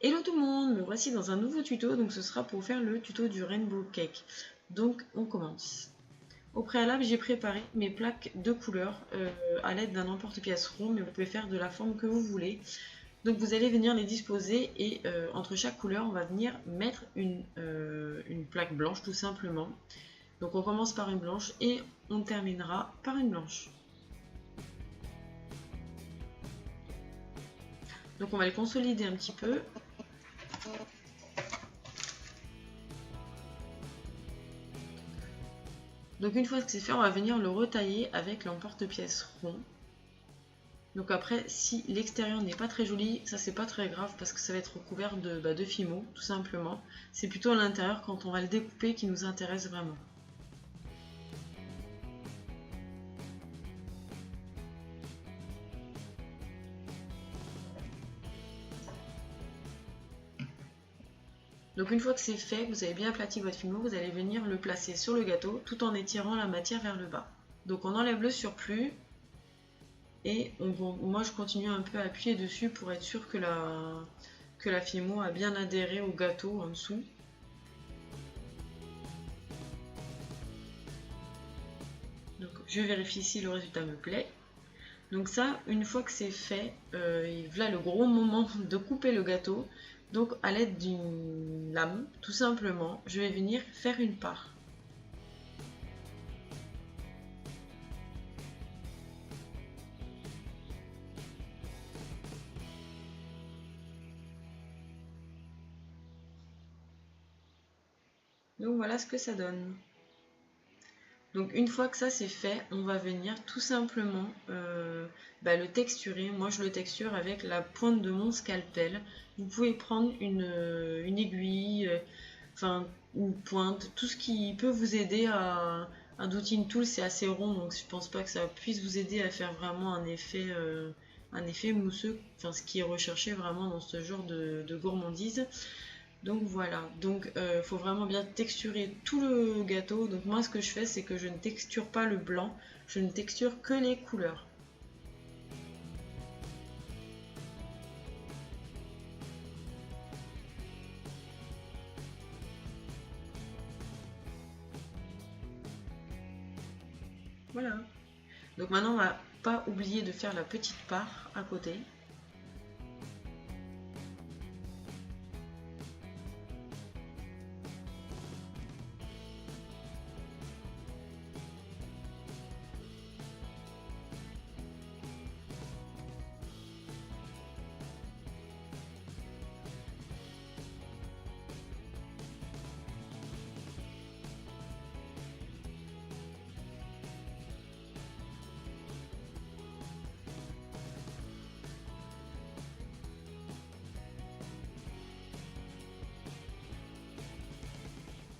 Hello tout le monde, me voici dans un nouveau tuto, donc ce sera pour faire le tuto du Rainbow Cake. Donc on commence. Au préalable, j'ai préparé mes plaques de couleurs à l'aide d'un emporte-pièce rond, mais vous pouvez faire de la forme que vous voulez. Donc vous allez venir les disposer et entre chaque couleur, on va venir mettre une plaque blanche tout simplement. Donc on commence par une blanche et on terminera par une blanche. Donc on va les consolider un petit peu. Donc une fois que c'est fait, on va venir le retailler avec l'emporte-pièce rond. Donc après, si l'extérieur n'est pas très joli, ça c'est pas très grave parce que ça va être recouvert de fimo, tout simplement. C'est plutôt à l'intérieur quand on va le découper qui nous intéresse vraiment. Donc une fois que c'est fait, vous avez bien aplati votre fimo, vous allez venir le placer sur le gâteau tout en étirant la matière vers le bas. Donc on enlève le surplus et moi je continue un peu à appuyer dessus pour être sûr que la fimo a bien adhéré au gâteau en dessous. Donc je vérifie si le résultat me plaît. Donc ça, une fois que c'est fait, voilà le gros moment de couper le gâteau. Donc à l'aide d'une lame, tout simplement, je vais venir faire une part. Donc voilà ce que ça donne. Donc une fois que ça c'est fait, on va venir tout simplement le texturer. Moi je le texture avec la pointe de mon scalpel. Vous pouvez prendre une aiguille, une pointe, tout ce qui peut vous aider à... Un douting tool c'est assez rond donc je pense pas que ça puisse vous aider à faire vraiment un effet mousseux, ce qui est recherché vraiment dans ce genre de gourmandise. Donc voilà, donc faut vraiment bien texturer tout le gâteau. Donc moi ce que je fais c'est que je ne texture pas le blanc, je ne texture que les couleurs. Voilà. Donc maintenant on va pas oublier de faire la petite part à côté.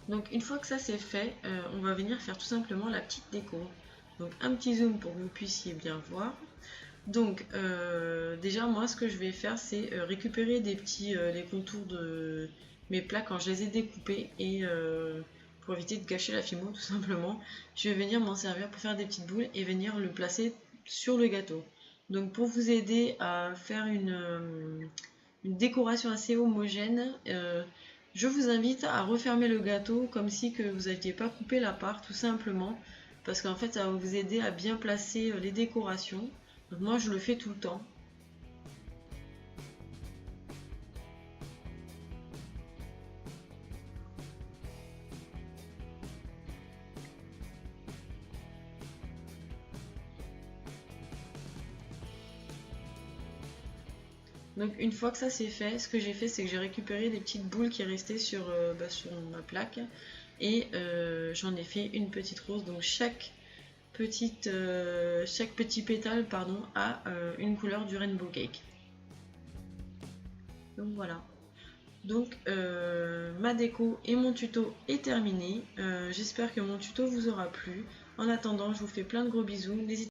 Donc une fois que ça c'est fait, on va venir faire tout simplement la petite déco. Donc un petit zoom pour que vous puissiez bien voir. Donc déjà moi ce que je vais faire c'est récupérer les contours de mes plats quand je les ai découpés et pour éviter de gâcher la fimo tout simplement, je vais venir m'en servir pour faire des petites boules et venir le placer sur le gâteau. Donc pour vous aider à faire une décoration assez homogène, je vous invite à refermer le gâteau comme si que vous n'aviez pas coupé la part tout simplement parce qu'en fait ça va vous aider à bien placer les décorations. Donc moi je le fais tout le temps. Donc une fois que ça c'est fait, ce que j'ai fait c'est que j'ai récupéré des petites boules qui restaient sur ma plaque et j'en ai fait une petite rose. Donc chaque petit pétale a une couleur du Rainbow Cake. Donc voilà. Donc ma déco et mon tuto est terminé. J'espère que mon tuto vous aura plu. En attendant, je vous fais plein de gros bisous. N'hésitez